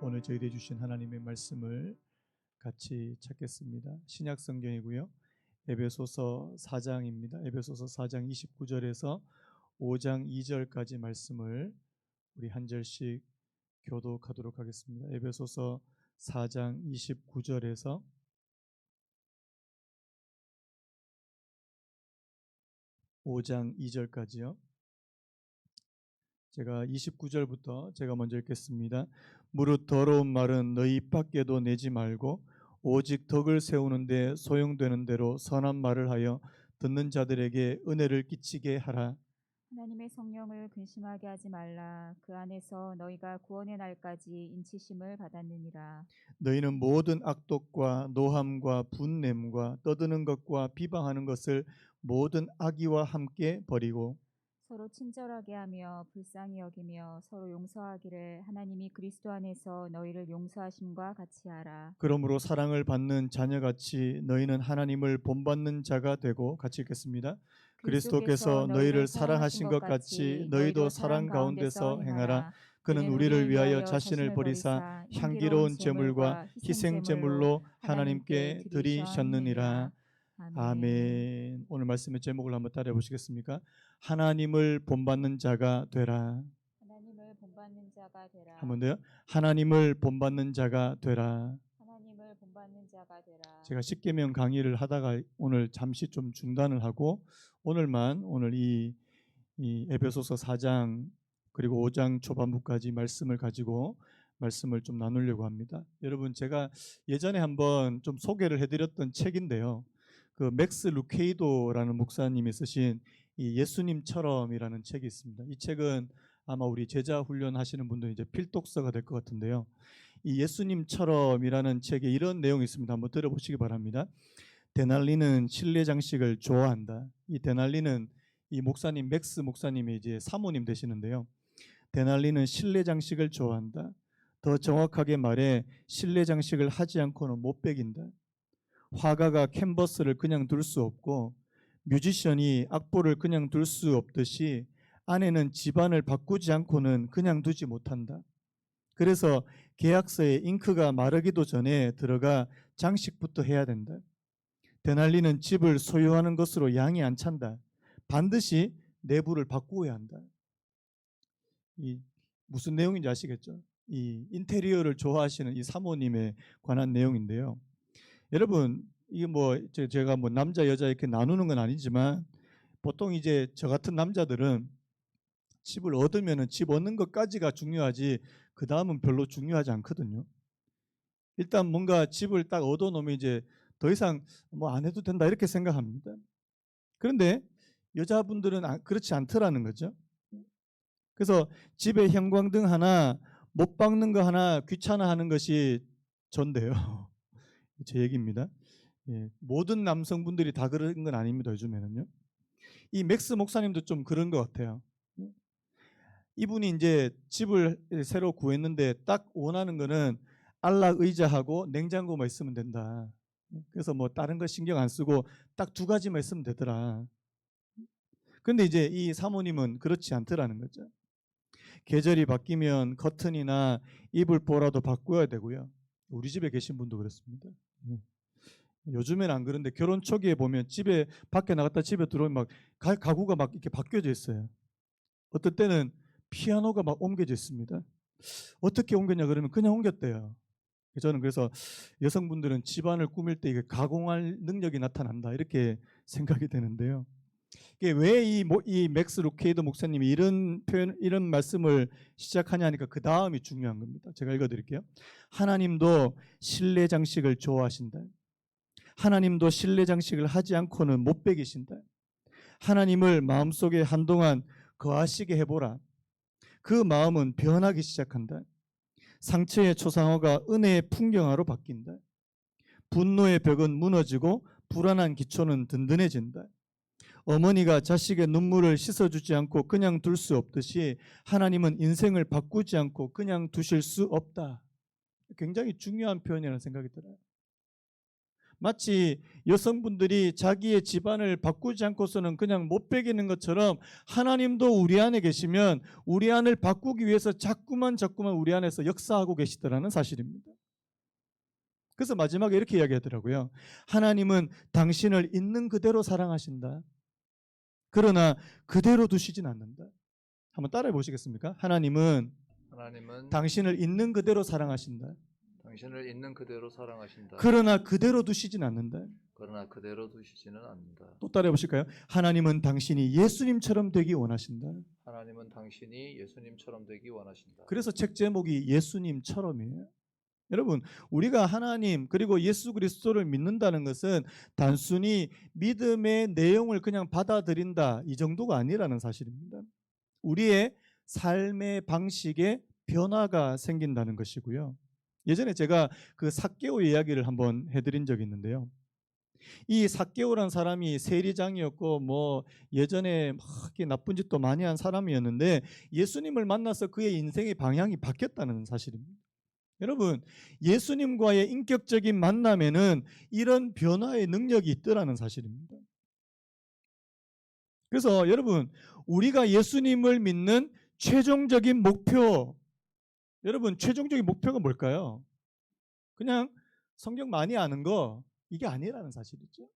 오늘 저희들이 주신 하나님의 말씀을 같이 찾겠습니다. 신약 성경이고요. 에베소서 4장입니다. 에베소서 4장 29절에서 5장 2절까지 말씀을 우리 한 절씩 교독하도록 하겠습니다. 에베소서 4장 29절에서 5장 2절까지요. 제가 29절부터 제가 먼저 읽겠습니다. 무릇 더러운 말은 너희 입 밖에도 내지 말고 오직 덕을 세우는데 소용되는 대로 선한 말을 하여 듣는 자들에게 은혜를 끼치게 하라. 하나님의 성령을 근심하게 하지 말라. 그 안에서 너희가 구원의 날까지 인치심을 받았느니라. 너희는 모든 악독과 노함과 분냄과 떠드는 것과 비방하는 것을 모든 악의와 함께 버리고 서로 친절하게 하며 불쌍히 여기며 서로 용서하기를 하나님이 그리스도 안에서 너희를 용서하심과 같이 하라. 그러므로 사랑을 받는 자녀같이 너희는 하나님을 본받는 자가 되고, 같이 읽겠습니다. 그리스도께서 너희를 사랑하신 것 같이 너희도 사랑 가운데서 행하라. 그는 우리를 위하여 자신을 버리사 향기로운 제물과 희생 제물로 하나님께 드리셨느니라. 아멘. 오늘 말씀의 제목을 한번 따라해 보시겠습니까? 하나님을 본받는 자가 되라. 하나님을 본받는 자가 되라. 한 번 더요. 하나님을 본받는 자가 되라. 하나님을 본받는 자가 되라. 제가 십계명 강의를 하다가 오늘 잠시 좀 중단을 하고 오늘 이 에베소서 4장 그리고 5장 초반부까지 말씀을 가지고 말씀을 좀 나누려고 합니다. 여러분, 제가 예전에 한번 좀 소개를 해드렸던 책인데요. 그 맥스 루케이도라는 목사님이 쓰신 이 예수님처럼이라는 책이 있습니다. 이 책은 아마 우리 제자 훈련하시는 분들 이제 필독서가 될 것 같은데요. 이 예수님처럼이라는 책에 이런 내용이 있습니다. 한번 들어보시기 바랍니다. 데날리는 실내 장식을 좋아한다. 이 데날리는 이 목사님 맥스 목사님이 이제 사모님 되시는데요. 데날리는 실내 장식을 좋아한다. 더 정확하게 말해 실내 장식을 하지 않고는 못 배긴다. 화가가 캔버스를 그냥 둘 수 없고 뮤지션이 악보를 그냥 둘 수 없듯이 아내는 집안을 바꾸지 않고는 그냥 두지 못한다. 그래서 계약서에 잉크가 마르기도 전에 들어가 장식부터 해야 된다. 데날리는 집을 소유하는 것으로 양이 안 찬다. 반드시 내부를 바꾸어야 한다. 이 무슨 내용인지 아시겠죠? 이 인테리어를 좋아하시는 이 사모님에 관한 내용인데요. 여러분, 이게 뭐 제가 뭐 남자 여자 이렇게 나누는 건 아니지만 보통 이제 저 같은 남자들은 집을 얻으면은 집 얻는 것까지가 중요하지 그 다음은 별로 중요하지 않거든요. 일단 뭔가 집을 딱 얻어 놓으면 이제 더 이상 뭐 안 해도 된다 이렇게 생각합니다. 그런데 여자분들은 그렇지 않더라는 거죠. 그래서 집에 형광등 하나 못 박는 거 하나 귀찮아하는 것이 전데요. 제 얘기입니다. 예, 모든 남성분들이 다 그런 건 아닙니다. 요즘에는요. 이 맥스 목사님도 좀 그런 것 같아요. 이분이 이제 집을 새로 구했는데 딱 원하는 거는 안락 의자하고 냉장고만 있으면 된다. 그래서 뭐 다른 거 신경 안 쓰고 딱 두 가지만 있으면 되더라. 근데 이제 이 사모님은 그렇지 않더라는 거죠. 계절이 바뀌면 커튼이나 이불보라도 바꿔야 되고요. 우리 집에 계신 분도 그렇습니다. 요즘엔 안 그런데 결혼 초기에 보면 집에 밖에 나갔다 집에 들어오면 막 가구가 막 이렇게 바뀌어져 있어요. 어떨 때는 피아노가 막 옮겨져 있습니다. 어떻게 옮겼냐 그러면 그냥 옮겼대요. 저는 그래서 여성분들은 집안을 꾸밀 때 이게 가공할 능력이 나타난다 이렇게 생각이 되는데요. 이게 왜 이 맥스 루케이더 목사님이 이런 말씀을 시작하냐 하니까 그 다음이 중요한 겁니다. 제가 읽어드릴게요. 하나님도 실내 장식을 좋아하신다. 하나님도 실내 장식을 하지 않고는 못 배기신다. 하나님을 마음속에 한동안 거하시게 해보라. 그 마음은 변하기 시작한다. 상처의 초상화가 은혜의 풍경화로 바뀐다. 분노의 벽은 무너지고 불안한 기초는 든든해진다. 어머니가 자식의 눈물을 씻어주지 않고 그냥 둘 수 없듯이 하나님은 인생을 바꾸지 않고 그냥 두실 수 없다. 굉장히 중요한 표현이라는 생각이 들어요. 마치 여성분들이 자기의 집안을 바꾸지 않고서는 그냥 못 베기는 것처럼 하나님도 우리 안에 계시면 우리 안을 바꾸기 위해서 자꾸만 우리 안에서 역사하고 계시더라는 사실입니다. 그래서 마지막에 이렇게 이야기하더라고요. 하나님은 당신을 있는 그대로 사랑하신다. 그러나 그대로 두시진 않는다. 한번 따라해 보시겠습니까? 하나님은 당신을 있는 그대로 사랑하신다. 당신을 있는 그대로 사랑하신다. 그러나 그대로 두시진 않는다. 그러나 그대로 두시지는 않는다. 또 따라해 보실까요? 하나님은 당신이 예수님처럼 되기 원하신다. 하나님은 당신이 예수님처럼 되기 원하신다. 그래서 책 제목이 예수님처럼이에요. 여러분, 우리가 하나님 그리고 예수 그리스도를 믿는다는 것은 단순히 믿음의 내용을 그냥 받아들인다 이 정도가 아니라는 사실입니다. 우리의 삶의 방식에 변화가 생긴다는 것이고요. 예전에 제가 그 삭개오 이야기를 한번 해드린 적이 있는데요. 이 삭개오라는 사람이 세리장이었고 뭐 예전에 막 나쁜 짓도 많이 한 사람이었는데 예수님을 만나서 그의 인생의 방향이 바뀌었다는 사실입니다. 여러분, 예수님과의 인격적인 만남에는 이런 변화의 능력이 있더라는 사실입니다. 그래서 여러분, 우리가 예수님을 믿는 최종적인 목표, 여러분 최종적인 목표가 뭘까요? 그냥 성경 많이 아는 거 이게 아니라는 사실이죠.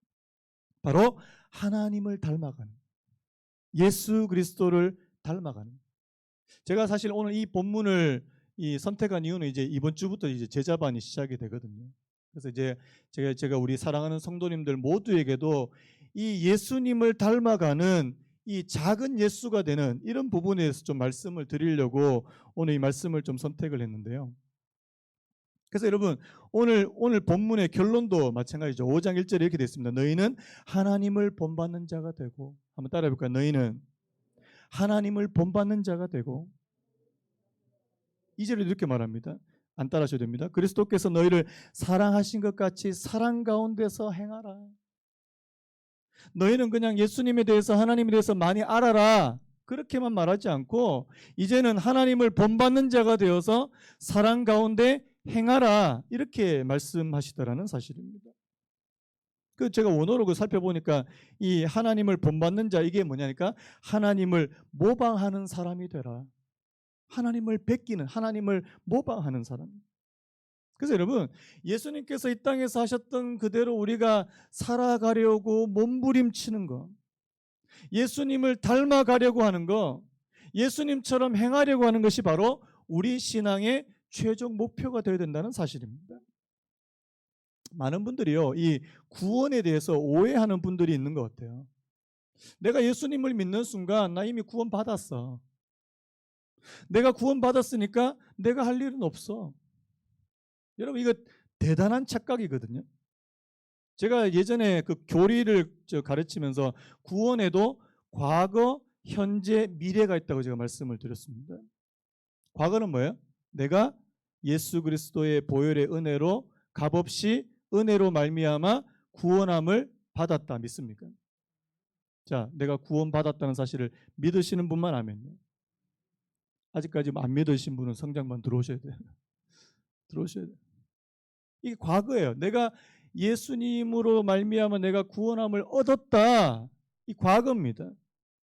바로 하나님을 닮아가는, 예수 그리스도를 닮아가는. 제가 사실 오늘 이 본문을 선택한 이유는 이제 이번 주부터 이제 제자반이 시작이 되거든요. 그래서 이제 제가 우리 사랑하는 성도님들 모두에게도 이 예수님을 닮아가는 이 작은 예수가 되는 이런 부분에 대해서 좀 말씀을 드리려고 오늘 이 말씀을 좀 선택을 했는데요. 그래서 여러분 오늘 본문의 결론도 마찬가지죠. 5장 1절에 이렇게 되어 있습니다. 너희는 하나님을 본받는 자가 되고, 한번 따라해 볼까요? 너희는 하나님을 본받는 자가 되고, 2절에도 이렇게 말합니다. 안 따라하셔도 됩니다. 그리스도께서 너희를 사랑하신 것 같이 사랑 가운데서 행하라. 너희는 그냥 예수님에 대해서 하나님에 대해서 많이 알아라 그렇게만 말하지 않고 이제는 하나님을 본받는 자가 되어서 사랑 가운데 행하라 이렇게 말씀하시더라는 사실입니다. 그 제가 원어로 살펴보니까 이 하나님을 본받는 자 이게 뭐냐니까 하나님을 모방하는 사람이 되라. 하나님을 베끼는, 하나님을 모방하는 사람. 그래서 여러분, 예수님께서 이 땅에서 하셨던 그대로 우리가 살아가려고 몸부림치는 거, 예수님을 닮아가려고 하는 거, 예수님처럼 행하려고 하는 것이 바로 우리 신앙의 최종 목표가 되어야 된다는 사실입니다. 많은 분들이요, 이 구원에 대해서 오해하는 분들이 있는 것 같아요. 내가 예수님을 믿는 순간 나 이미 구원 받았어. 내가 구원 받았으니까 내가 할 일은 없어. 여러분 이거 대단한 착각이거든요. 제가 예전에 그 교리를 가르치면서 구원에도 과거, 현재, 미래가 있다고 제가 말씀을 드렸습니다. 과거는 뭐예요? 내가 예수 그리스도의 보혈의 은혜로 값없이 은혜로 말미암아 구원함을 받았다. 믿습니까? 자, 내가 구원 받았다는 사실을 믿으시는 분만 아멘요. 아직까지 안 믿으신 분은 성장만 들어오셔야 돼요. 들어오셔야 돼요. 이게 과거예요. 내가 예수님으로 말미암아 내가 구원함을 얻었다. 이 과거입니다.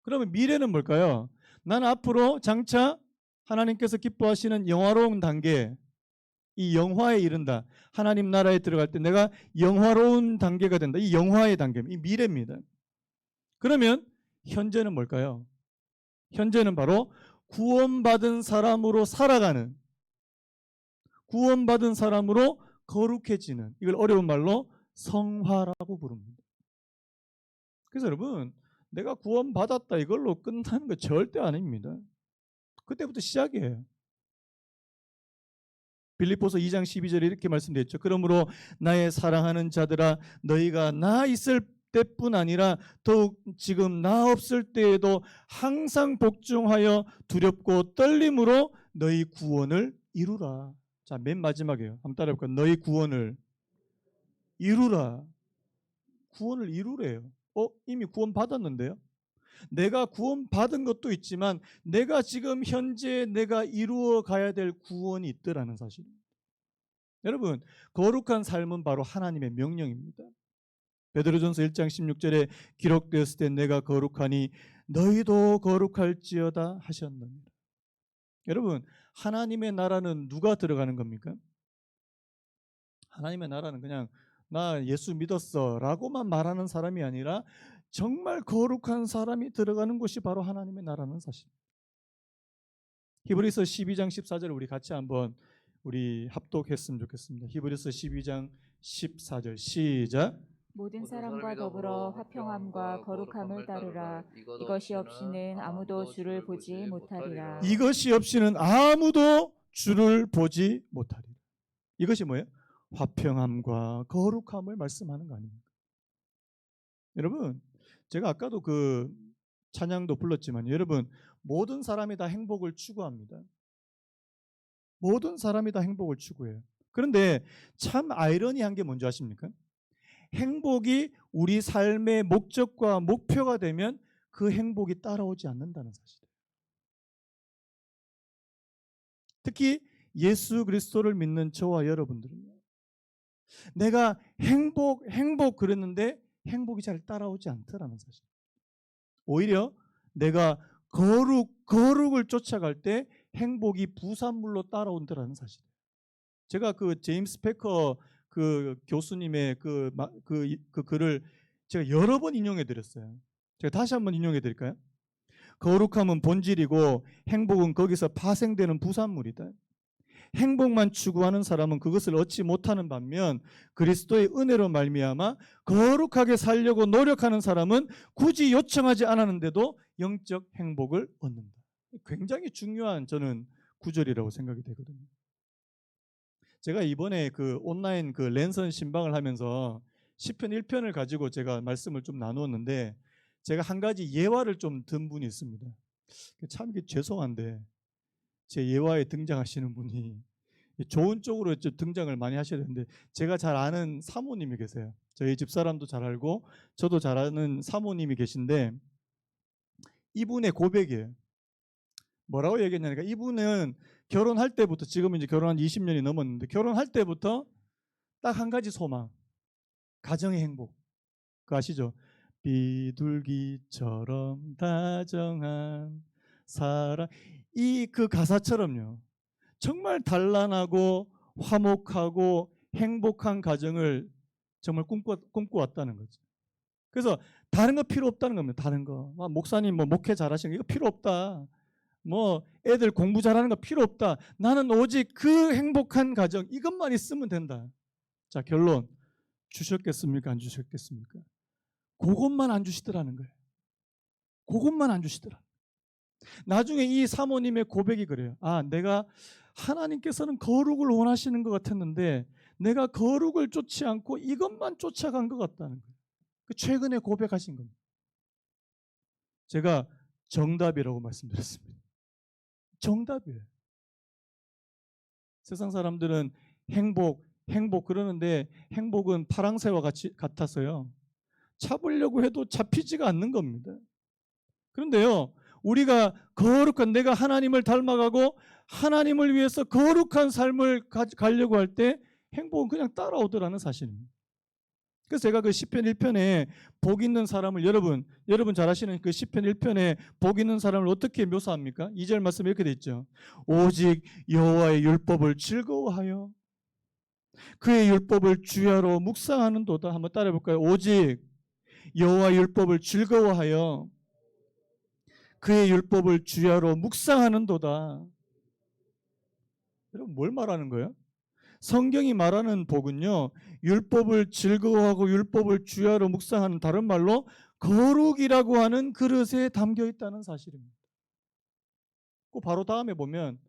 그러면 미래는 뭘까요? 나는 앞으로 장차 하나님께서 기뻐하시는 영화로운 단계, 이 영화에 이른다. 하나님 나라에 들어갈 때 내가 영화로운 단계가 된다. 이 영화의 단계입니다. 이 미래입니다. 그러면 현재는 뭘까요? 현재는 바로 구원받은 사람으로 살아가는, 구원받은 사람으로 거룩해지는, 이걸 어려운 말로 성화라고 부릅니다. 그래서 여러분, 내가 구원받았다 이걸로 끝나는 거 절대 아닙니다. 그때부터 시작이에요. 빌립보서 2장 12절에 이렇게 말씀드렸죠. 그러므로 나의 사랑하는 자들아, 너희가 나 있을 때뿐 아니라 더욱 지금 나 없을 때에도 항상 복종하여 두렵고 떨림으로 너희 구원을 이루라. 자, 맨 마지막이에요. 한번 따라해볼까요? 너희 구원을 이루라. 구원을 이루래요. 이미 구원 받았는데요. 내가 구원 받은 것도 있지만 내가 지금 현재 내가 이루어 가야 될 구원이 있더라는 사실입니다. 여러분, 거룩한 삶은 바로 하나님의 명령입니다. 베드로전서 1장 16절에 기록되었을 때 내가 거룩하니 너희도 거룩할지어다 하셨느니라. 여러분, 하나님의 나라는 누가 들어가는 겁니까? 하나님의 나라는 그냥 나 예수 믿었어 라고만 말하는 사람이 아니라 정말 거룩한 사람이 들어가는 곳이 바로 하나님의 나라는 사실입니다. 히브리서 12장 14절을 우리 같이 한번 우리 합독했으면 좋겠습니다. 히브리서 12장 14절 시작. 모든 사람과 더불어 화평함과 거룩함을 따르라. 이것이 없이는 아무도 주를 보지 못하리라. 이것이 없이는 아무도 주를 보지 못하리라. 이것이 뭐예요? 화평함과 거룩함을 말씀하는 거 아닙니까? 여러분, 제가 아까도 그 찬양도 불렀지만 여러분, 모든 사람이 다 행복을 추구합니다. 모든 사람이 다 행복을 추구해요. 그런데 참 아이러니한 게 뭔지 아십니까? 행복이 우리 삶의 목적과 목표가 되면 그 행복이 따라오지 않는다는 사실이에요. 특히 예수 그리스도를 믿는 저와 여러분들은요, 내가 행복 그랬는데 행복이 잘 따라오지 않더라는 사실. 오히려 내가 거룩을 쫓아갈 때 행복이 부산물로 따라온다는 사실. 제가 그 제임스 패커 그 교수님의 그 글을 제가 여러 번 인용해 드렸어요. 제가 다시 한번 인용해 드릴까요? 거룩함은 본질이고 행복은 거기서 파생되는 부산물이다. 행복만 추구하는 사람은 그것을 얻지 못하는 반면 그리스도의 은혜로 말미암아 거룩하게 살려고 노력하는 사람은 굳이 요청하지 않았는데도 영적 행복을 얻는다. 굉장히 중요한 저는 구절이라고 생각이 되거든요. 제가 이번에 그 온라인 그 랜선 신방을 하면서 시편 1편을 가지고 제가 말씀을 좀 나누었는데 제가 한 가지 예화를 좀 든 분이 있습니다. 참 죄송한데 제 예화에 등장하시는 분이 좋은 쪽으로 등장을 많이 하셔야 되는데 제가 잘 아는 사모님이 계세요. 저희 집사람도 잘 알고 저도 잘 아는 사모님이 계신데 이분의 고백이에요. 뭐라고 얘기했냐니까 이분은 결혼할 때부터 지금은 이제 결혼한 20년이 넘었는데 결혼할 때부터 딱 한 가지 소망, 가정의 행복. 그거 아시죠? 비둘기처럼 다정한 사랑. 이 그 가사처럼요. 정말 단란하고 화목하고 행복한 가정을 정말 꿈꿔왔다는 거죠. 그래서 다른 거 필요 없다는 겁니다. 다른 거. 목사님 뭐 목회 잘하시는 거 이거 필요 없다. 뭐 애들 공부 잘하는 거 필요 없다. 나는 오직 그 행복한 가정 이것만 있으면 된다. 자, 결론. 주셨겠습니까? 안 주셨겠습니까? 그것만 안 주시더라는 거예요. 그것만 안 주시더라. 나중에 이 사모님의 고백이 그래요. 아, 내가 하나님께서는 거룩을 원하시는 것 같았는데 내가 거룩을 쫓지 않고 이것만 쫓아간 것 같다는 거예요. 최근에 고백하신 겁니다. 제가 정답이라고 말씀드렸습니다. 정답이에요. 세상 사람들은 행복 그러는데 행복은 파랑새와 같아서요. 잡으려고 해도 잡히지가 않는 겁니다. 그런데요, 우리가 거룩한 내가 하나님을 닮아가고 하나님을 위해서 거룩한 삶을 가려고 할 때 행복은 그냥 따라오더라는 사실입니다. 그래서 제가 그 시편 1편에 복 있는 사람을 여러분 잘 아시는 그 시편 1편에 복 있는 사람을 어떻게 묘사합니까? 2절 말씀에 이렇게 돼 있죠. 오직 여호와의 율법을 즐거워하여 그의 율법을 주야로 묵상하는도다. 한번 따라해 볼까요? 오직 여호와의 율법을 즐거워하여 그의 율법을 주야로 묵상하는도다. 여러분 뭘 말하는 거예요? 성경이 말하는 복은요, 율법을 즐거워하고 율법을 주야로 묵상하는, 다른 말로 거룩이라고 하는 그릇에 담겨 있다는 사실입니다. 그 바로 다음에 보면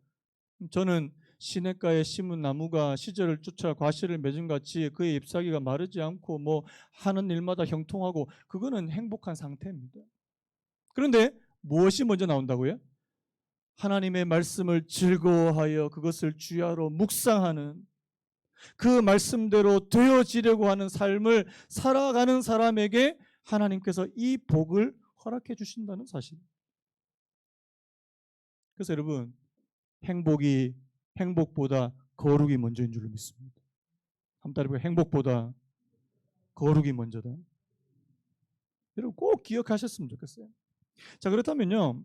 저는 시냇가에 심은 나무가 시절을 쫓아 과실을 맺은 같이 그의 잎사귀가 마르지 않고 뭐 하는 일마다 형통하고, 그거는 행복한 상태입니다. 그런데 무엇이 먼저 나온다고요? 하나님의 말씀을 즐거워하여 그것을 주야로 묵상하는, 그 말씀대로 되어지려고 하는 삶을 살아가는 사람에게 하나님께서 이 복을 허락해 주신다는 사실. 그래서 여러분, 행복보다 거룩이 먼저인 줄로 믿습니다. 한번 따라해볼까요? 행복보다 거룩이 먼저다. 여러분 꼭 기억하셨으면 좋겠어요. 자, 그렇다면요,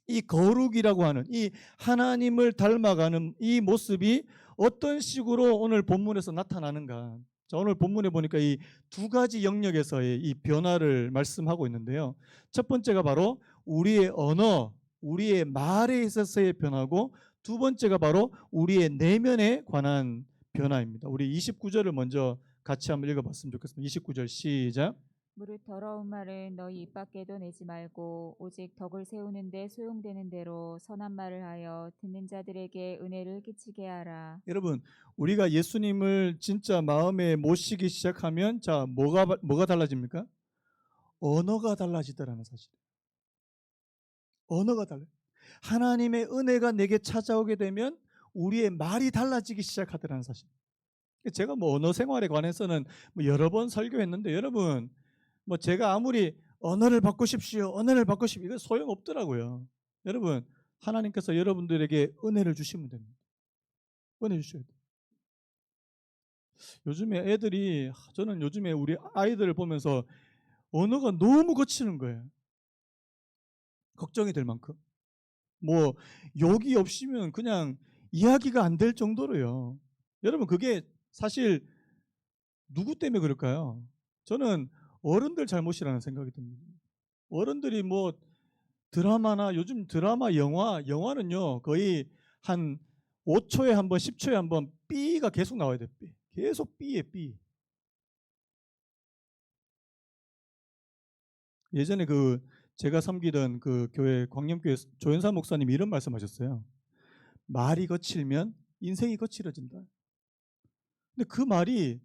이 거룩이라고 하는 이 하나님을 닮아가는 이 모습이 어떤 식으로 오늘 본문에서 나타나는가? 자, 오늘 본문에 보니까 이 두 가지 영역에서의 이 변화를 말씀하고 있는데요. 첫 번째가 바로 우리의 언어, 우리의 말에 있어서의 변화고, 두 번째가 바로 우리의 내면에 관한 변화입니다. 우리 29절을 먼저 같이 한번 읽어봤으면 좋겠습니다. 29절 시작. 무릇 더러운 말은 너희 입 밖에도 내지 말고 오직 덕을 세우는데 소용되는 대로 선한 말을 하여 듣는 자들에게 은혜를 끼치게 하라. 여러분, 우리가 예수님을 진짜 마음에 모시기 시작하면 자, 뭐가 달라집니까? 언어가 달라지더라는 사실. 언어가 달라요. 하나님의 은혜가 내게 찾아오게 되면 우리의 말이 달라지기 시작하더라는 사실. 제가 뭐 언어 생활에 관해서는 뭐 여러 번 설교했는데, 여러분 뭐 제가 아무리 언어를 바꾸십시오, 언어를 바꾸십시오, 이거 소용없더라고요. 여러분, 하나님께서 여러분들에게 은혜를 주시면 됩니다. 은혜 주셔야 돼요. 요즘에 애들이, 저는 요즘에 우리 아이들을 보면서 언어가 너무 거치는 거예요. 걱정이 될 만큼. 뭐 욕이 없이면 그냥 이야기가 안 될 정도로요. 여러분, 그게 사실 누구 때문에 그럴까요? 저는 어른들 잘못이라는 생각이 듭니다. 어른들이 뭐 드라마나 요즘 드라마, 영화는요 거의 한 5초에 한 번, 10초에 한 번 삐가 계속 나와야 돼요. 삐. 계속 삐에 삐. 예전에 그 제가 섬기던 그 교회 광명교회 조연사 목사님이 이런 말씀하셨어요. 말이 거칠면 인생이 거칠어진다. 근데 그 말이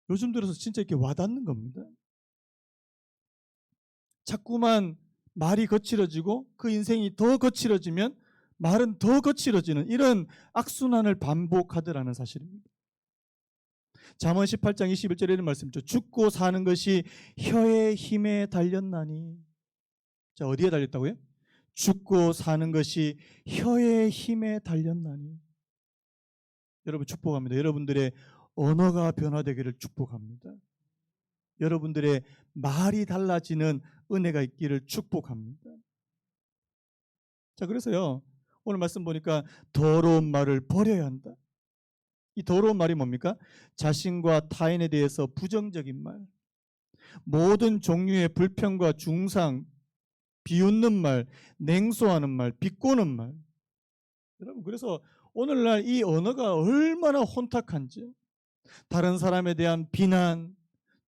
요즘 들어서 진짜 이렇게 와닿는 겁니다. 자꾸만 말이 거칠어지고 그 인생이 더 거칠어지면 말은 더 거칠어지는 이런 악순환을 반복하더라는 사실입니다. 잠언 18장 21절에 이런 말씀이죠. 죽고 사는 것이 혀의 힘에 달렸나니. 자, 어디에 달렸다고요? 죽고 사는 것이 혀의 힘에 달렸나니. 여러분 축복합니다. 여러분들의 언어가 변화되기를 축복합니다. 여러분들의 말이 달라지는 은혜가 있기를 축복합니다. 자, 그래서요 오늘 말씀 보니까 더러운 말을 버려야 한다. 이 더러운 말이 뭡니까? 자신과 타인에 대해서 부정적인 말, 모든 종류의 불평과 중상, 비웃는 말, 냉소하는 말, 비꼬는 말. 여러분, 그래서 오늘날 이 언어가 얼마나 혼탁한지, 다른 사람에 대한 비난,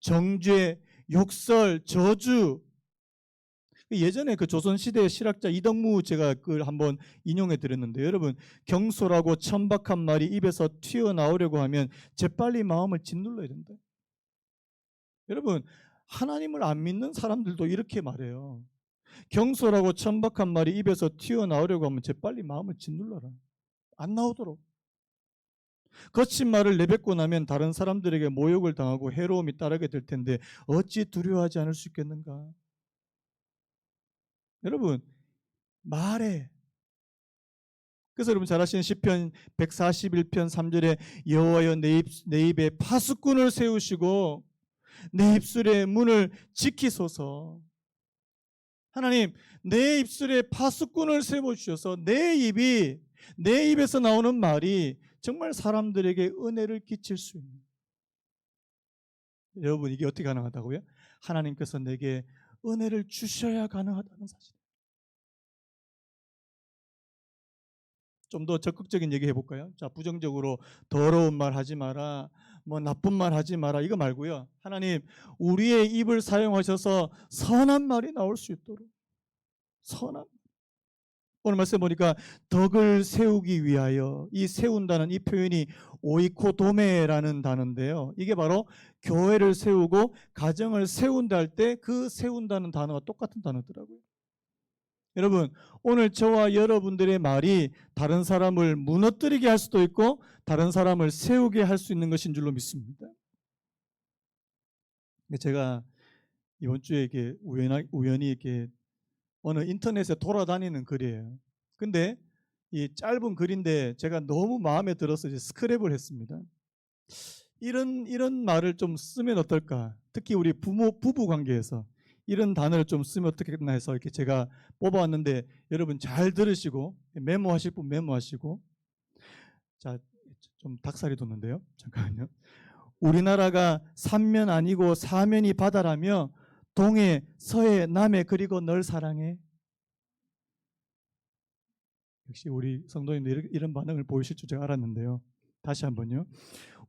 정죄, 욕설, 저주. 예전에 그 조선시대 실학자 이덕무 제가 그걸 한번 인용해 드렸는데, 여러분 경솔하고 천박한 말이 입에서 튀어나오려고 하면 재빨리 마음을 짓눌러야 된다. 여러분, 하나님을 안 믿는 사람들도 이렇게 말해요. 경솔하고 천박한 말이 입에서 튀어나오려고 하면 재빨리 마음을 짓눌러라. 안 나오도록. 거친 말을 내뱉고 나면 다른 사람들에게 모욕을 당하고 해로움이 따르게 될 텐데 어찌 두려워하지 않을 수 있겠는가? 여러분, 말해. 그래서 여러분 잘 아시는 시편 141편 3절에 여호와여 내 입에 파수꾼을 세우시고 내 입술의 문을 지키소서. 하나님, 내 입술에 파수꾼을 세워주셔서 내 입에서 나오는 말이 정말 사람들에게 은혜를 끼칠 수 있는. 여러분, 이게 어떻게 가능하다고요? 하나님께서 내게 은혜를 주셔야 가능하다는 사실. 좀 더 적극적인 얘기 해볼까요? 자, 부정적으로 더러운 말 하지 마라, 뭐 나쁜 말 하지 마라, 이거 말고요. 하나님, 우리의 입을 사용하셔서 선한 말이 나올 수 있도록. 선한. 오늘 말씀 보니까 덕을 세우기 위하여, 이 세운다는 이 표현이 오이코도메라는 단어인데요. 이게 바로 교회를 세우고 가정을 세운다 할 때 그 세운다는 단어가 똑같은 단어더라고요. 여러분, 오늘 저와 여러분들의 말이 다른 사람을 무너뜨리게 할 수도 있고 다른 사람을 세우게 할 수 있는 것인 줄로 믿습니다. 제가 이번 주에 이렇게 우연히 이렇게 어느 인터넷에 돌아다니는 글이에요. 근데 이 짧은 글인데 제가 너무 마음에 들어서 이제 스크랩을 했습니다. 이런 말을 좀 쓰면 어떨까? 특히 우리 부부 관계에서 이런 단어를 좀 쓰면 어떻겠나 해서 이렇게 제가 뽑아왔는데 여러분 잘 들으시고 메모하실 분 메모하시고. 자, 좀 닭살이 돋는데요. 잠깐만요. 우리나라가 삼면 아니고 사면이 바다라며 동해, 서해, 남해 그리고 널 사랑해. 역시 우리 성도님들 이런 반응을 보이실 줄 제가 알았는데요. 다시 한번요.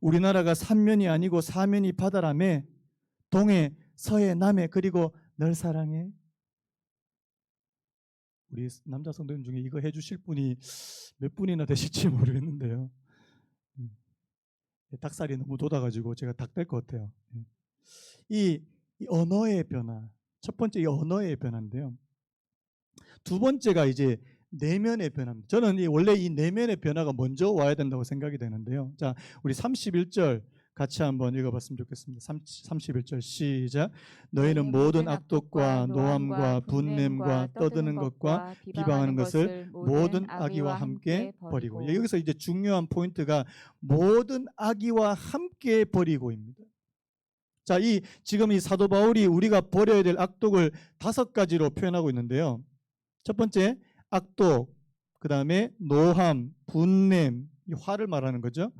우리나라가 삼면이 아니고 사면이 바다라며 동해, 서해, 남해 그리고 널 사랑해. 우리 남자 성도님 중에 이거 해주실 분이 몇 분이나 되실지 모르겠는데요. 닭살이 너무 돋아가지고 제가 닭 될 것 같아요. 이 언어의 변화, 첫 번째 이 언어의 변화인데요. 두 번째가 이제 내면의 변화입니다. 저는 원래 이 내면의 변화가 먼저 와야 된다고 생각이 되는데요. 자, 우리 31절 같이 한번 읽어봤으면 좋겠습니다. 31절 시작. 너희는 모든 악독과 노함과 분냄과 떠드는 것과 비방하는 것을 모든 악의와 함께 버리고. 여기서 이제 중요한 포인트가 모든 악의와 함께 버리고입니다. 자, 지금 이 사도 바울이 우리가 버려야 될 악독을 5가지로 표현하고 있는데요. 첫 번째 악독, 그 다음에 노함, 분냄, 이 화를 말하는 거죠.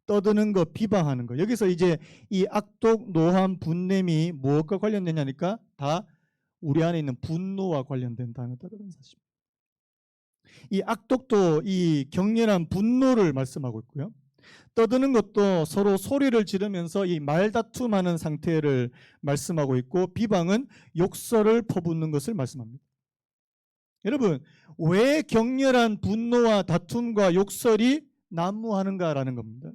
떠드는 거, 비방하는 거. 여기서 이제 이 악독, 노함, 분냄이 무엇과 관련되냐니까 다 우리 안에 있는 분노와 관련된 단어다라는 사실. 이 악독도 이 격렬한 분노를 말씀하고 있고요. 떠드는 것도 서로 소리를 지르면서 이 말다툼하는 상태를 말씀하고 있고, 비방은 욕설을 퍼붓는 것을 말씀합니다. 여러분, 왜 격렬한 분노와 다툼과 욕설이 난무하는가라는 겁니다.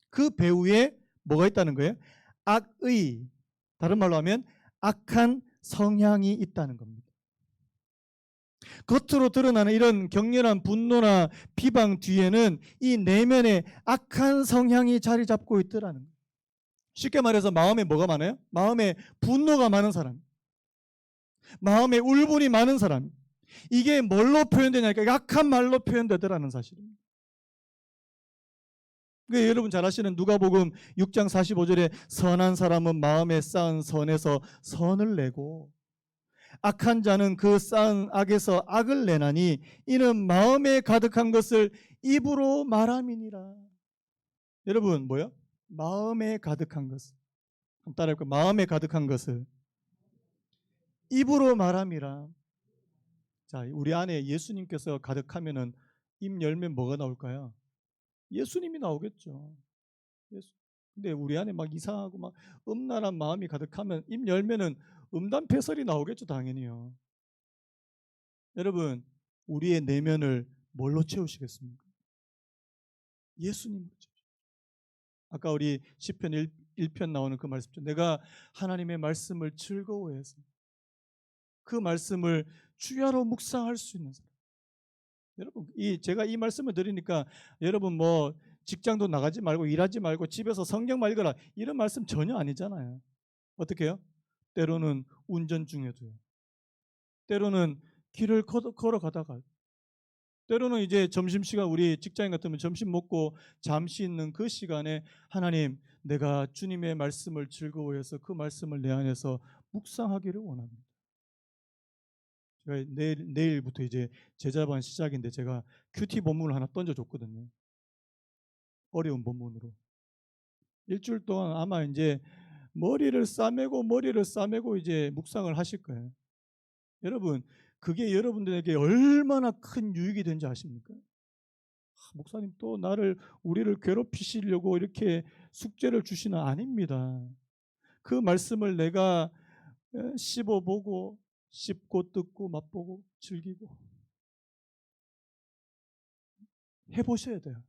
그 배후에 뭐가 있다는 거예요? 악의, 다른 말로 하면 악한 성향이 있다는 겁니다. 겉으로 드러나는 이런 격렬한 분노나 비방 뒤에는 이 내면에 악한 성향이 자리 잡고 있더라는 거예요. 쉽게 말해서 마음에 뭐가 많아요? 마음에 분노가 많은 사람, 마음에 울분이 많은 사람, 이게 뭘로 표현되냐니까 약한 말로 표현되더라는 사실입니다. 그러니까 여러분 잘 아시는 누가복음 6장 45절에 선한 사람은 마음에 쌓은 선에서 선을 내고 악한 자는 그 쌓은 악에서 악을 내나니 이는 마음에 가득한 것을 입으로 말함이니라. 여러분 뭐요? 마음에 가득한 것을, 한번 따라해볼까요? 마음에 가득한 것을 입으로 말함이라. 자, 우리 안에 예수님께서 가득하면은 입 열면 뭐가 나올까요? 예수님이 나오겠죠. 근데 우리 안에 막 이상하고 막 음란한 마음이 가득하면 입 열면은 음담패설이 나오겠죠, 당연히요. 여러분, 우리의 내면을 뭘로 채우시겠습니까? 예수님으로 채우십시오. 아까 우리 시편 1편 나오는 그 말씀죠. 내가 하나님의 말씀을 즐거워해서 그 말씀을 주야로 묵상할 수 있는 사람. 여러분, 제가 이 말씀을 드리니까 여러분 뭐 직장도 나가지 말고 일하지 말고 집에서 성경만 읽어라 이런 말씀 전혀 아니잖아요. 어떻게 해요? 때로는 운전 중에도요. 때로는 길을 걸어가다가, 때로는 이제 점심시간 우리 직장인 같으면 점심 먹고 잠시 있는 그 시간에 하나님, 내가 주님의 말씀을 즐거워해서 그 말씀을 내 안에서 묵상하기를 원합니다. 제가 내일부터 이제 제자반 시작인데 제가 큐티 본문을 하나 던져줬거든요. 어려운 본문으로. 일주일 동안 아마 이제 머리를 싸매고 이제 묵상을 하실 거예요. 여러분, 그게 여러분들에게 얼마나 큰 유익이 된지 아십니까? 목사님 또 우리를 괴롭히시려고 이렇게 숙제를 주시는 아닙니다. 그 말씀을 내가 씹어보고 씹고 뜯고 맛보고 즐기고 해보셔야 돼요.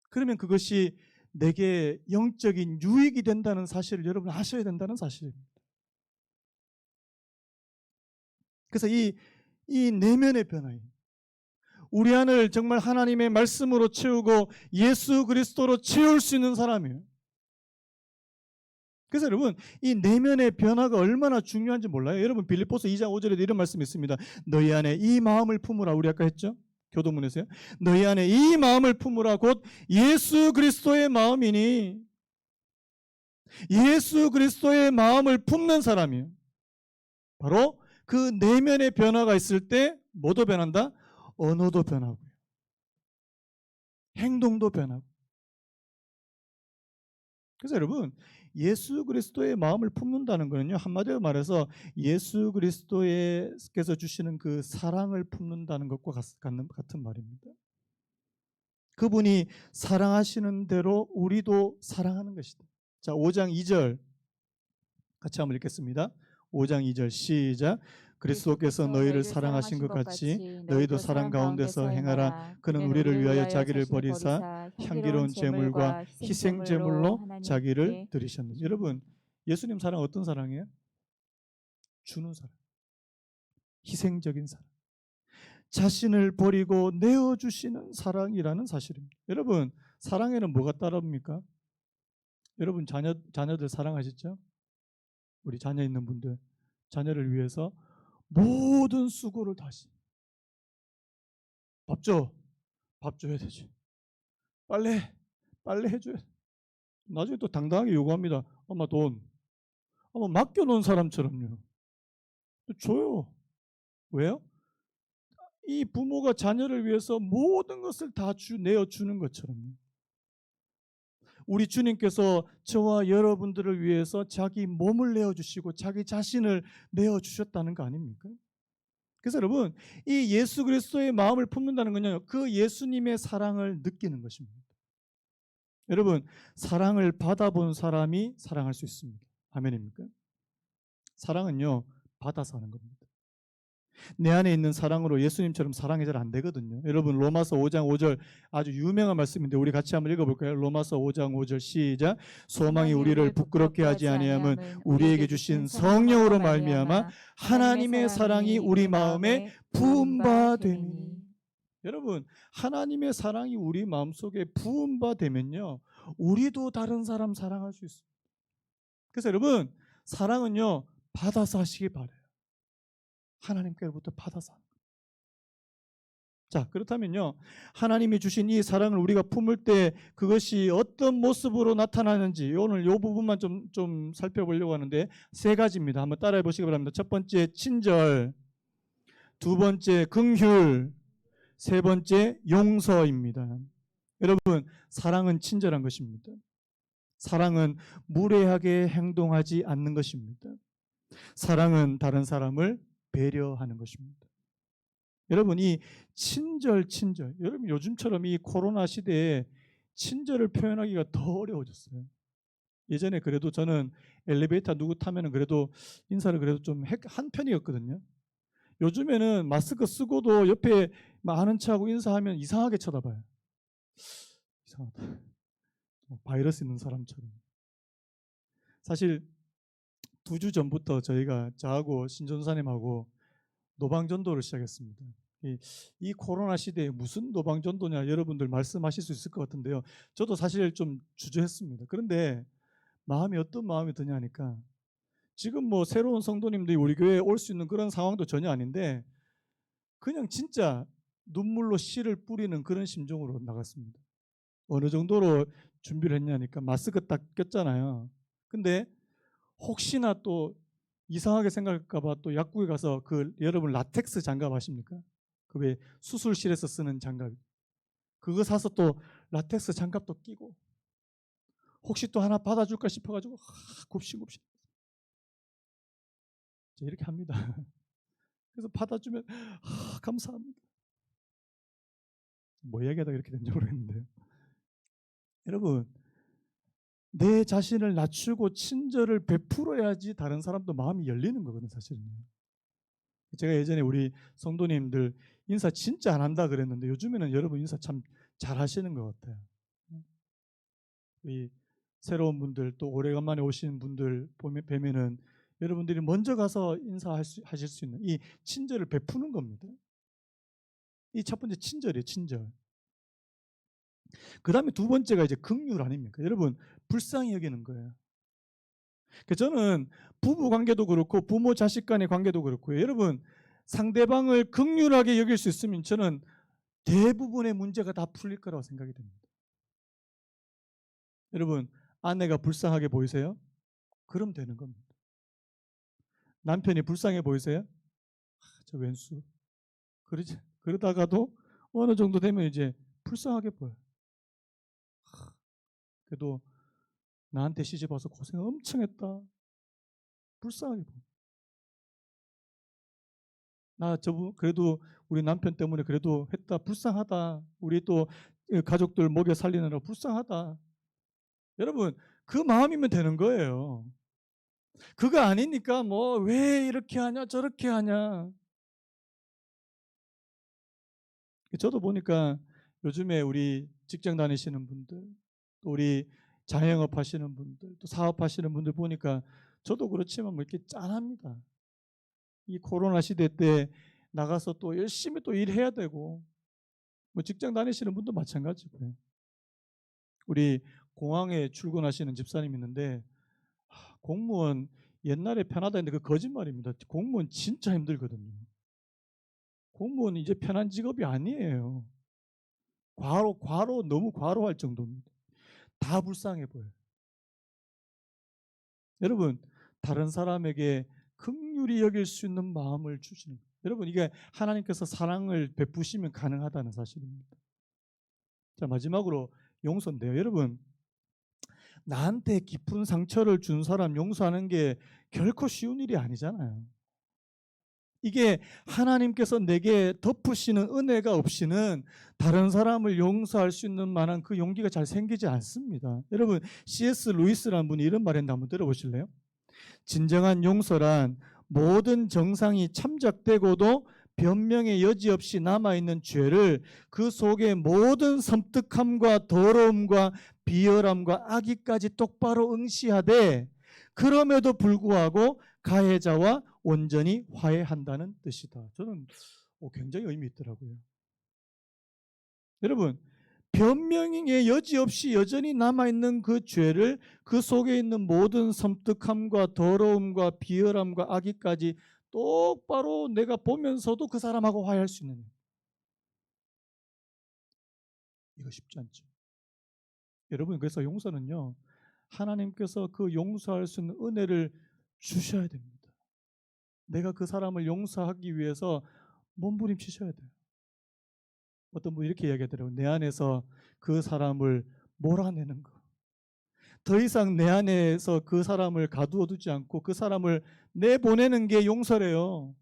그러면 그것이 내게 영적인 유익이 된다는 사실을 여러분 아셔야 된다는 사실입니다. 그래서 이 내면의 변화예요. 우리 안을 정말 하나님의 말씀으로 채우고 예수 그리스도로 채울 수 있는 사람이에요. 그래서 여러분, 이 내면의 변화가 얼마나 중요한지 몰라요? 여러분, 빌립보서 2장 5절에도 이런 말씀이 있습니다. 너희 안에 이 마음을 품으라. 우리 아까 했죠? 교도문에서요. 너희 안에 이 마음을 품으라 곧 예수 그리스도의 마음이니, 예수 그리스도의 마음을 품는 사람이에요. 바로 그 내면의 변화가 있을 때 뭐도 변한다? 언어도 변하고 행동도 변하고. 그래서 여러분, 예수 그리스도의 마음을 품는다는 거는요, 한마디로 말해서 예수 그리스도께서 주시는 그 사랑을 품는다는 것과 같은 말입니다. 그분이 사랑하시는 대로 우리도 사랑하는 것이다. 자, 5장 2절 같이 한번 읽겠습니다. 5장 2절 시작. 그리스도께서 너희를 사랑하신 것 같이 너희도 사랑 가운데서 행하라. 그는 우리를 위하여 자기를 버리사 향기로운 제물과 희생 제물로 자기를 드리셨느니라. 여러분, 예수님 사랑 어떤 사랑이에요? 주는 사랑, 희생적인 사랑, 자신을 버리고 내어주시는 사랑이라는 사실입니다. 여러분, 사랑에는 뭐가 따릅니까? 여러분 자녀들 사랑하시죠? 우리 자녀 있는 분들, 자녀를 위해서 모든 수고를 다시. 밥 줘, 밥 줘야 되지. 빨래 해줘야 돼. 나중에 또 당당하게 요구합니다. 엄마 돈. 엄마 맡겨놓은 사람처럼요. 줘요. 왜요? 이 부모가 자녀를 위해서 모든 것을 다 내어주는 것처럼요. 우리 주님께서 저와 여러분들을 위해서 자기 몸을 내어주시고 자기 자신을 내어주셨다는 거 아닙니까? 그래서 여러분, 이 예수 그리스도의 마음을 품는다는 건요, 그 예수님의 사랑을 느끼는 것입니다. 여러분, 사랑을 받아본 사람이 사랑할 수 있습니다. 아멘입니까? 사랑은요, 받아서 하는 겁니다. 내 안에 있는 사랑으로 예수님처럼 사랑이 잘 안 되거든요. 여러분, 로마서 5장 5절 아주 유명한 말씀인데 우리 같이 한번 읽어볼까요? 로마서 5장 5절 시작. 소망이 우리를 부끄럽게 하지 아니함은 우리에게 주신 성령으로 말미암아 하나님의 사랑이 우리 마음에 부음바 되니. 여러분, 하나님의 사랑이 우리 마음속에 부음바 되면요, 우리도 다른 사람 사랑할 수 있습니다. 그래서 여러분, 사랑은요, 받아서 하시기 바라요. 하나님께로부터 받아서 하는 거예요. 자, 그렇다면요, 하나님이 주신 이 사랑을 우리가 품을 때 그것이 어떤 모습으로 나타나는지 오늘 이 부분만 좀 살펴보려고 하는데, 세 가지입니다. 한번 따라해 보시기 바랍니다. 첫 번째 친절, 두 번째 긍휼, 세 번째 용서입니다. 여러분, 사랑은 친절한 것입니다. 사랑은 무례하게 행동하지 않는 것입니다. 사랑은 다른 사람을 배려하는 것입니다. 여러분, 이 친절, 여러분 요즘처럼 이 코로나 시대에 친절을 표현하기가 더 어려워졌어요. 예전에 그래도 저는 엘리베이터 누구 타면은 그래도 인사를 그래도 좀 한 편이었거든요. 요즘에는 마스크 쓰고도 옆에 아는 척하고 인사하면 이상하게 쳐다봐요. 이상하다. 바이러스 있는 사람처럼. 사실 2주 전부터 저하고 신전사님하고 노방전도를 시작했습니다. 이 코로나 시대에 무슨 노방전도냐 여러분들 말씀하실 수 있을 것 같은데요. 저도 사실 좀 주저했습니다. 그런데 마음이 어떤 마음이 드냐니까, 지금 뭐 새로운 성도님들이 우리 교회에 올 수 있는 그런 상황도 전혀 아닌데 그냥 진짜 눈물로 씨를 뿌리는 그런 심정으로 나갔습니다. 어느 정도로 준비를 했냐니까 마스크 딱 꼈잖아요. 근데 혹시나 또 이상하게 생각할까 봐 또 약국에 가서 그 여러분 라텍스 장갑 아십니까? 그 왜 수술실에서 쓰는 장갑, 그거 사서 또 라텍스 장갑도 끼고 혹시 또 하나 받아줄까 싶어가지고 굽신굽신 이렇게 합니다. 그래서 받아주면 감사합니다. 뭐 이야기하다가 이렇게 된지 모르겠는데요. 여러분, 내 자신을 낮추고 친절을 베풀어야지 다른 사람도 마음이 열리는 거거든요, 사실은요. 제가 예전에 우리 성도님들 인사 진짜 안 한다 그랬는데 요즘에는 여러분 인사 참 잘하시는 것 같아요. 이 새로운 분들 또 오래간만에 오시는 분들 뵈면은 여러분들이 먼저 가서 인사하실 수 있는 이 친절을 베푸는 겁니다. 이 첫 번째 친절이에요, 친절. 그 다음에 두 번째가 이제 긍휼 아닙니까? 여러분, 불쌍히 여기는 거예요. 저는 부부 관계도 그렇고 부모 자식 간의 관계도 그렇고요. 여러분, 상대방을 긍휼하게 여길 수 있으면 저는 대부분의 문제가 다 풀릴 거라고 생각이 됩니다. 여러분, 아내가 불쌍하게 보이세요? 그럼 되는 겁니다. 남편이 불쌍해 보이세요? 저 왼수. 그러다가도 어느 정도 되면 이제 불쌍하게 보여요. 그래도 나한테 시집 와서 고생 엄청 했다. 불쌍하게 보여. 그래도 우리 남편 때문에 그래도 했다. 불쌍하다. 우리 또 가족들 먹여 살리느라 불쌍하다. 여러분, 그 마음이면 되는 거예요. 그거 아니니까 뭐 왜 이렇게 하냐 저렇게 하냐. 저도 보니까 요즘에 우리 직장 다니시는 분들, 또 우리 자영업 하시는 분들, 또 사업하시는 분들 보니까 저도 그렇지만 뭐 이렇게 짠합니다. 이 코로나 시대 때 나가서 또 열심히 또 일해야 되고, 뭐 직장 다니시는 분도 마찬가지고요. 우리 공항에 출근하시는 집사님 있는데, 공무원 옛날에 편하다 했는데 그 거짓말입니다. 공무원 진짜 힘들거든요. 공무원 이제 편한 직업이 아니에요. 너무 과로할 정도입니다. 다 불쌍해 보여요. 여러분, 다른 사람에게 긍휼히 여길 수 있는 마음을 주시는 거예요. 여러분, 이게 하나님께서 사랑을 베푸시면 가능하다는 사실입니다. 자, 마지막으로 용서인데요. 여러분, 나한테 깊은 상처를 준 사람 용서하는 게 결코 쉬운 일이 아니잖아요. 이게 하나님께서 내게 덮으시는 은혜가 없이는 다른 사람을 용서할 수 있는 만한 그 용기가 잘 생기지 않습니다. 여러분, C.S. 루이스라는 분이 이런 말했는데 한번 들어보실래요? 진정한 용서란 모든 정상이 참작되고도 변명의 여지 없이 남아있는 죄를 그 속에 모든 섬뜩함과 더러움과 비열함과 악의까지 똑바로 응시하되 그럼에도 불구하고 가해자와 온전히 화해한다는 뜻이다. 저는 굉장히 의미 있더라고요. 여러분, 변명의 여지 없이 여전히 남아있는 그 죄를 그 속에 있는 모든 섬뜩함과 더러움과 비열함과 악의까지 똑바로 내가 보면서도 그 사람하고 화해할 수 있는, 이거 쉽지 않죠. 여러분, 그래서 용서는요, 하나님께서 그 용서할 수 있는 은혜를 주셔야 됩니다. 내가 그 사람을 용서하기 위해서 몸부림치셔야 돼요. 어떤 분이 이렇게 이야기하더라고요. 내 안에서 그 사람을 몰아내는 거. 더 이상 내 안에서 그 사람을 가두어 두지 않고 그 사람을 내보내는 게 용서래요.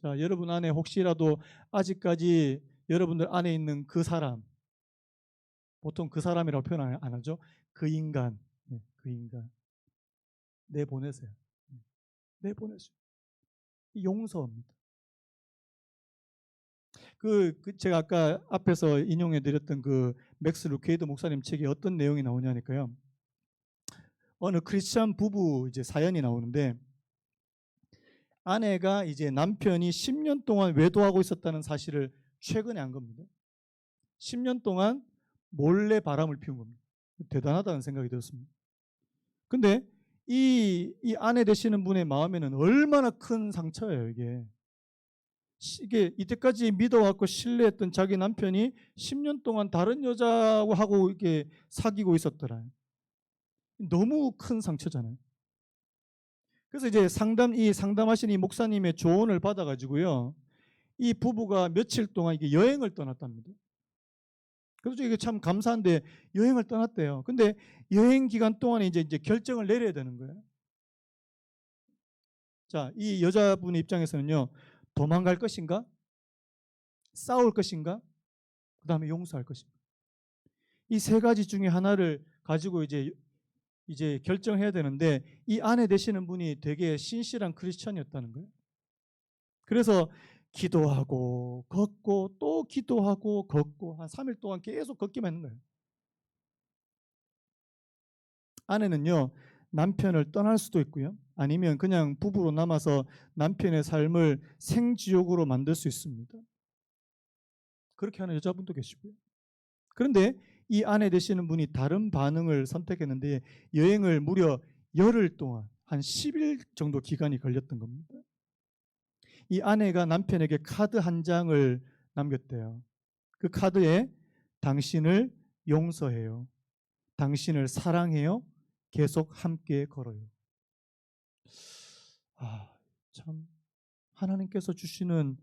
자, 여러분 안에 혹시라도 아직까지 여러분들 안에 있는 그 사람, 보통 그 사람이라고 표현 안 하죠. 그 인간, 그 인간 내보내세요. 내보내세요. 용서입니다. 제가 아까 앞에서 인용해 드렸던 그 맥스 루케이드 목사님 책에 어떤 내용이 나오냐니까요. 어느 크리스찬 부부 이제 사연이 나오는데, 아내가 이제 남편이 10년 동안 외도하고 있었다는 사실을 최근에 안 겁니다. 10년 동안 몰래 바람을 피운 겁니다. 대단하다는 생각이 들었습니다. 근데 이 아내 되시는 분의 마음에는 얼마나 큰 상처예요, 이게. 이때까지 믿어왔고 신뢰했던 자기 남편이 10년 동안 다른 여자하고 이렇게 사귀고 있었더라. 너무 큰 상처잖아요. 그래서 이제 상담하신 이 목사님의 조언을 받아가지고요, 이 부부가 며칠 동안 이게 여행을 떠났답니다. 그래서 이게 참 감사한데 여행을 떠났대요. 근데 여행 기간 동안에 이제 결정을 내려야 되는 거예요. 자, 이 여자분의 입장에서는요, 도망갈 것인가? 싸울 것인가? 그 다음에 용서할 것인가? 이 세 가지 중에 하나를 가지고 이제 결정해야 되는데, 이 아내 되시는 분이 되게 신실한 크리스천이었다는 거예요. 그래서 기도하고 걷고 또 기도하고 걷고 한 3일 동안 계속 걷기만 했는 거예요. 아내는요, 남편을 떠날 수도 있고요, 아니면 그냥 부부로 남아서 남편의 삶을 생지옥으로 만들 수 있습니다. 그렇게 하는 여자분도 계시고요. 그런데 이 아내 되시는 분이 다른 반응을 선택했는데, 여행을 무려 열흘 동안 한 10일 정도 기간이 걸렸던 겁니다. 이 아내가 남편에게 카드 한 장을 남겼대요. 그 카드에 당신을 용서해요. 당신을 사랑해요. 계속 함께 걸어요. 참 하나님께서 주시는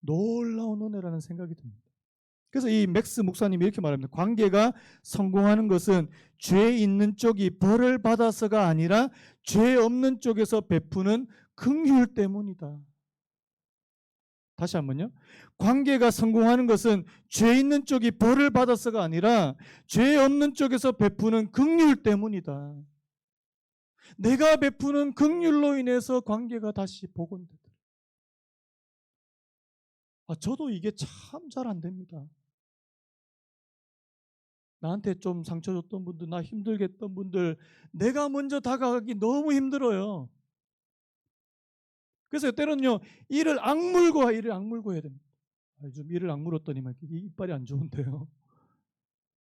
놀라운 은혜라는 생각이 듭니다. 그래서 이 맥스 목사님이 이렇게 말합니다. 관계가 성공하는 것은 죄 있는 쪽이 벌을 받아서가 아니라 죄 없는 쪽에서 베푸는 긍휼 때문이다. 다시 한번요. 관계가 성공하는 것은 죄 있는 쪽이 벌을 받아서가 아니라 죄 없는 쪽에서 베푸는 긍휼 때문이다. 내가 베푸는 긍휼로 인해서 관계가 다시 복원되더라. 저도 이게 참 잘 안 됩니다. 나한테 좀 상처 줬던 분들, 나 힘들게 했던 분들, 내가 먼저 다가가기 너무 힘들어요. 그래서 때로는요, 이를 악물고 해야 됩니다. 요즘 이를 악물었더니만 이빨이 안 좋은데요.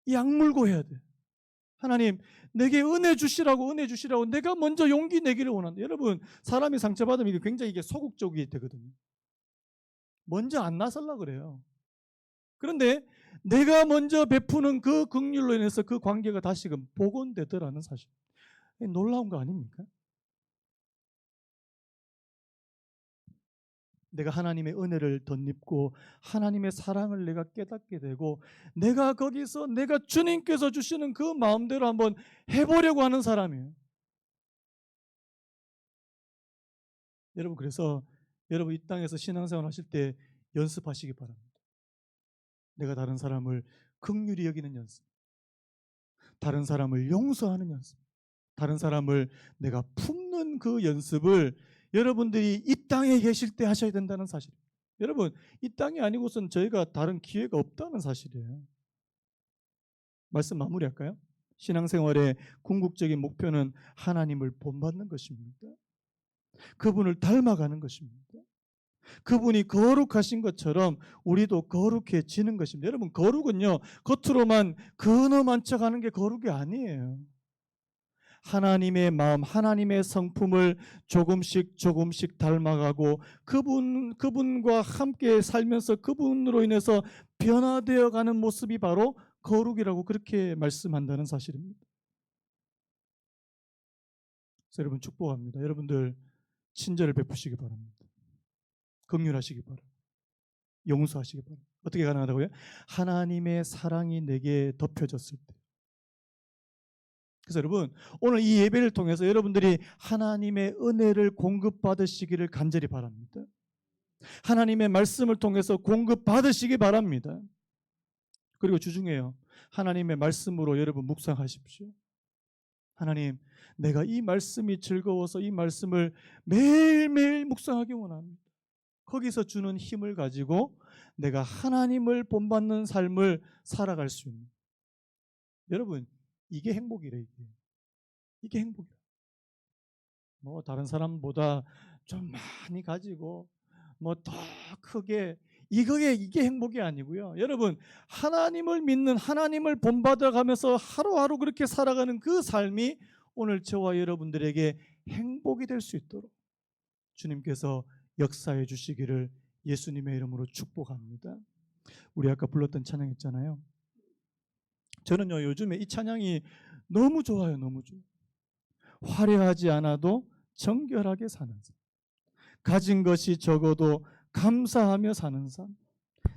이 악물고 해야 돼. 하나님, 내게 은혜 주시라고 내가 먼저 용기 내기를 원한다. 여러분, 사람이 상처받으면 굉장히 이게 소극적이 되거든요. 먼저 안 나서려고 그래요. 그런데 내가 먼저 베푸는 그 긍휼로 인해서 그 관계가 다시금 복원되더라는 사실. 놀라운 거 아닙니까? 내가 하나님의 은혜를 덧입고 하나님의 사랑을 내가 깨닫게 되고 내가 거기서 내가 주님께서 주시는 그 마음대로 한번 해보려고 하는 사람이에요. 여러분, 그래서 여러분 이 땅에서 신앙생활 하실 때 연습하시기 바랍니다. 내가 다른 사람을 긍휼히 여기는 연습, 다른 사람을 용서하는 연습, 다른 사람을 내가 품는 그 연습을 여러분들이 이 땅에 계실 때 하셔야 된다는 사실입니다. 여러분, 이 땅이 아니고선 저희가 다른 기회가 없다는 사실이에요. 말씀 마무리할까요? 신앙생활의 궁극적인 목표는 하나님을 본받는 것입니다. 그분을 닮아가는 것입니다. 그분이 거룩하신 것처럼 우리도 거룩해지는 것입니다. 여러분, 거룩은요, 겉으로만 근엄한 척하는 게 거룩이 아니에요. 하나님의 마음, 하나님의 성품을 조금씩 닮아가고 그분과 함께 살면서 그분으로 인해서 변화되어 가는 모습이 바로 거룩이라고 그렇게 말씀한다는 사실입니다. 그래서 여러분 축복합니다. 여러분들 친절을 베푸시기 바랍니다. 긍휼하시기 바랍니다. 용서하시기 바랍니다. 어떻게 가능하다고요? 하나님의 사랑이 내게 덮여졌을 때. 그래서 여러분, 오늘 이 예배를 통해서 여러분들이 하나님의 은혜를 공급받으시기를 간절히 바랍니다. 하나님의 말씀을 통해서 공급받으시기 바랍니다. 그리고 주중에요, 하나님의 말씀으로 여러분 묵상하십시오. 하나님, 내가 이 말씀이 즐거워서 이 말씀을 매일매일 묵상하기 원합니다. 거기서 주는 힘을 가지고 내가 하나님을 본받는 삶을 살아갈 수 있는, 여러분, 이게 행복이래. 이게 행복이야. 뭐 다른 사람보다 좀 많이 가지고 뭐 더 크게, 이게 행복이 아니고요. 여러분, 하나님을 믿는, 하나님을 본받아가면서 하루하루 그렇게 살아가는 그 삶이 오늘 저와 여러분들에게 행복이 될 수 있도록 주님께서 역사해 주시기를 예수님의 이름으로 축복합니다. 우리 아까 불렀던 찬양 있잖아요. 저는요, 요즘에 이 찬양이 너무 좋아요. 너무 좋아요. 화려하지 않아도 정결하게 사는 삶, 가진 것이 적어도 감사하며 사는 삶,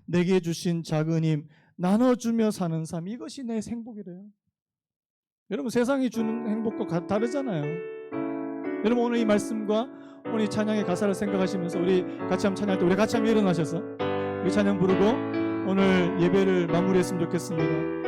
내게 주신 작은 힘 나눠주며 사는 삶, 이것이 내 행복이래요. 여러분, 세상이 주는 행복과 다르잖아요. 여러분, 오늘 이 말씀과 오늘 이 찬양의 가사를 생각하시면서 우리 같이 한번 찬양할 때 우리 같이 한번 일어나셔서 우리 찬양 부르고 오늘 예배를 마무리했으면 좋겠습니다.